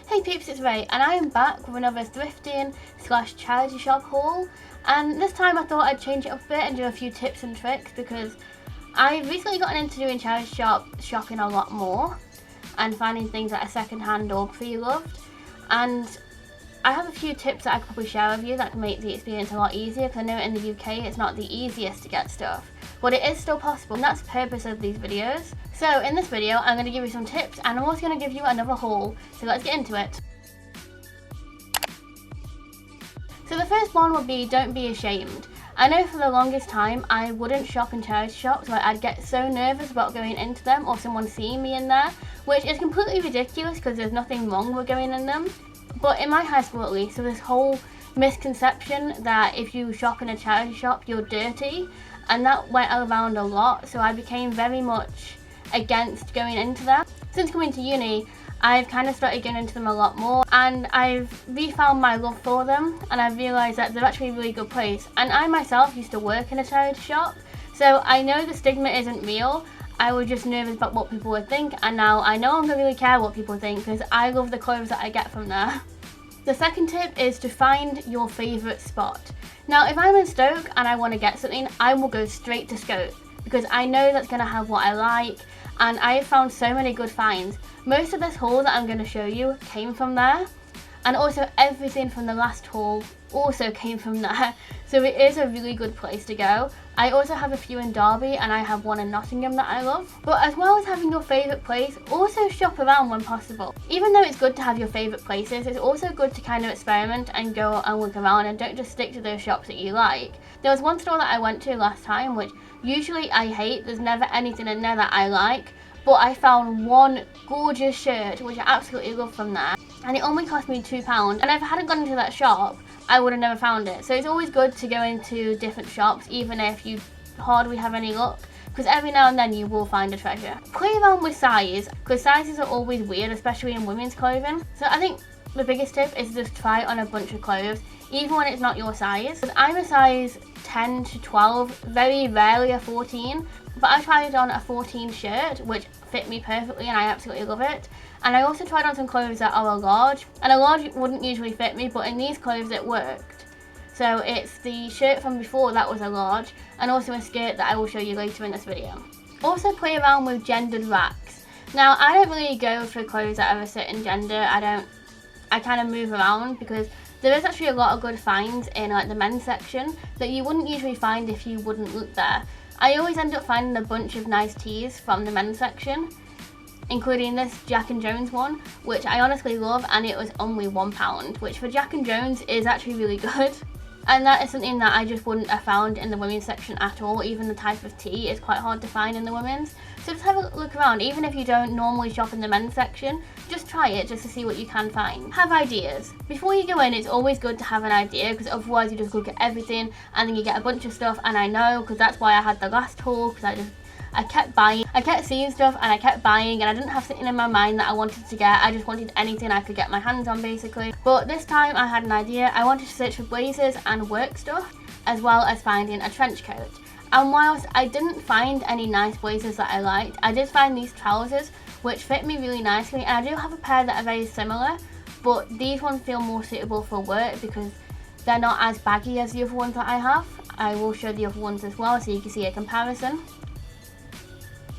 Hey peeps, it's Ray and I am back with another thrifting / charity shop haul, and this time I thought I'd change it up a bit and do a few tips and tricks because I've recently gotten into doing charity shopping a lot more and finding things that are second hand or pre-loved, and I have a few tips that I could probably share with you that can make the experience a lot easier, because I know in the UK it's not the easiest to get stuff, but it is still possible, and that's the purpose of these videos. So in this video I'm going to give you some tips and I'm also going to give you another haul, so let's get into it. So the first one would be, don't be ashamed. I know for the longest time I wouldn't shop in charity shops, where I'd get so nervous about going into them or someone seeing me in there, which is completely ridiculous because there's nothing wrong with going in them. But in my high school at least, there was this whole misconception that if you shop in a charity shop you're dirty, and that went around a lot, so I became very much against going into them. Since coming to uni, I've kind of started going into them a lot more, and I've refound my love for them, and I've realised that they're actually a really good place. And I myself used to work in a charity shop, so I know the stigma isn't real. I was just nervous about what people would think, and now I no longer really care what people think because I love the clothes that I get from there. The second tip is to find your favourite spot. Now if I'm in Stoke and I want to get something, I will go straight to Stoke because I know that's going to have what I like, and I have found so many good finds. Most of this haul that I'm going to show you came from there, and also everything from the last haul also came from there, so it is a really good place to go. I also have a few in Derby and I have one in Nottingham that I love. But as well as having your favourite place, also shop around when possible. Even though it's good to have your favourite places, it's also good to kind of experiment and go and look around and don't just stick to those shops that you like. There was one store that I went to last time which usually I hate, there's never anything in there that I like, but I found one gorgeous shirt which I absolutely love from there, and it only cost me £2, and if I hadn't gone into that shop I would have never found it. So it's always good to go into different shops even if you hardly have any luck, because every now and then you will find a treasure. Play around with size, because sizes are always weird, especially in women's clothing. So I think the biggest tip is just try on a bunch of clothes even when it's not your size. I'm a size 10 to 12, very rarely a 14, but I tried on a 14 shirt which fit me perfectly and I absolutely love it. And I also tried on some clothes that are a large, and a large wouldn't usually fit me, but in these clothes it worked. So it's the shirt from before that was a large, and also a skirt that I will show you later in this video. Also play around with gendered racks. Now I don't really go for clothes that are a certain gender. I kind of move around because there is actually a lot of good finds in like the men's section that you wouldn't usually find if you wouldn't look there. I always end up finding a bunch of nice tees from the men's section, including this Jack and Jones one, which I honestly love, and it was only £1, which for Jack and Jones is actually really good. And that is something that I just wouldn't have found in the women's section at all. Even the type of tee is quite hard to find in the women's. So just have a look around. Even if you don't normally shop in the men's section, just try it just to see what you can find. Have ideas. Before you go in, it's always good to have an idea, because otherwise you just look at everything and then you get a bunch of stuff. And I know, because that's why I had the last haul, because I kept buying, I kept seeing stuff and I kept buying, and I didn't have something in my mind that I wanted to get. I just wanted anything I could get my hands on basically. But this time I had an idea. I wanted to search for blazers and work stuff, as well as finding a trench coat. And whilst I didn't find any nice blazers that I liked, I did find these trousers which fit me really nicely, and I do have a pair that are very similar, but these ones feel more suitable for work because they're not as baggy as the other ones that I have. I will show the other ones as well so you can see a comparison.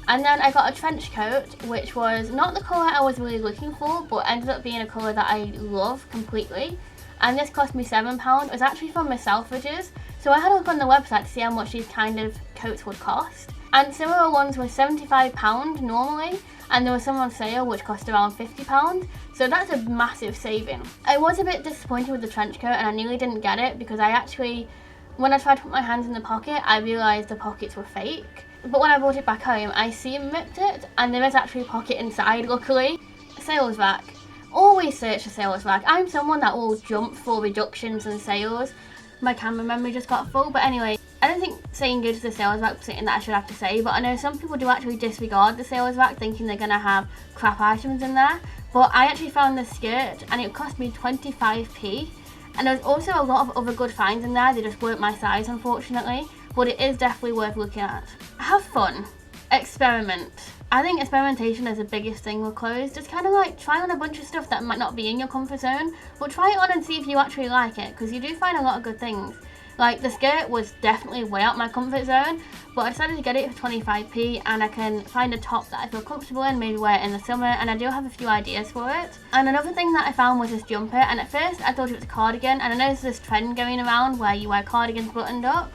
And then I got a trench coat, which was not the colour I was really looking for, but ended up being a colour that I love completely. And this cost me £7. It was actually from Miss Selfridges, so I had a look on the website to see how much these kind of coats would cost. And similar ones were £75 normally, and there was some on sale which cost around £50, so that's a massive saving. I was a bit disappointed with the trench coat, and I nearly didn't get it because when I tried to put my hands in the pocket, I realised the pockets were fake. But when I brought it back home, I seam ripped it, and there is actually a pocket inside, luckily. Sales rack. Always search for sales rack. I'm someone that will jump for reductions and sales. My camera memory just got full, but anyway, I don't think saying go to the sales rack is something that I should have to say, but I know some people do actually disregard the sales rack thinking they're going to have crap items in there. But I actually found this skirt and it cost me 25p, and there was also a lot of other good finds in there. They just weren't my size, unfortunately, but it is definitely worth looking at. Have fun. Experiment. I think experimentation is the biggest thing with clothes. Just kind of like try on a bunch of stuff that might not be in your comfort zone, but try it on and see if you actually like it, because you do find a lot of good things. Like the skirt was definitely way out my comfort zone, but I decided to get it for 25p, and I can find a top that I feel comfortable in, maybe wear it in the summer, and I do have a few ideas for it. And another thing that I found was this jumper, and at first I thought it was a cardigan, and I know there's this trend going around where you wear cardigans buttoned up.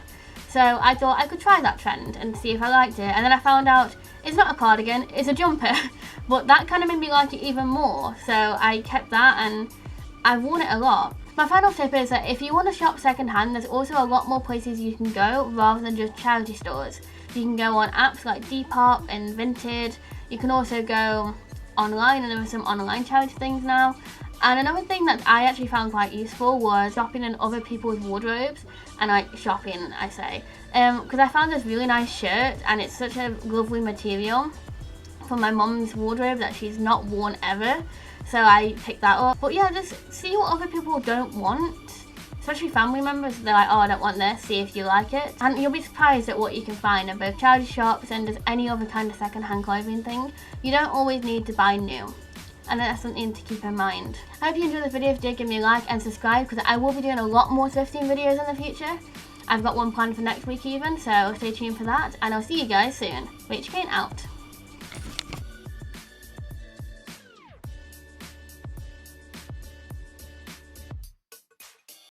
So I thought I could try that trend and see if I liked it, and then I found out it's not a cardigan, it's a jumper. But that kind of made me like it even more, so I kept that and I've worn it a lot. My final tip is that if you want to shop secondhand, there's also a lot more places you can go rather than just charity stores. You can go on apps like Depop and Vinted. You can also go online, and there are some online charity things now. And another thing that I actually found quite useful was shopping in other people's wardrobes, and like shopping, I say, because I found this really nice shirt, and it's such a lovely material for my mom's wardrobe that she's not worn ever. So I picked that up. But yeah, just see what other people don't want, especially family members. They're like, oh, I don't want this, see if you like it. And you'll be surprised at what you can find in both charity shops and just any other kind of second-hand clothing thing. You don't always need to buy new, and that's something to keep in mind. I hope you enjoyed this video. If you did, give me a like and subscribe, because I will be doing a lot more thrifting videos in the future. I've got one planned for next week even, so stay tuned for that, and I'll see you guys soon. Rach Kane out.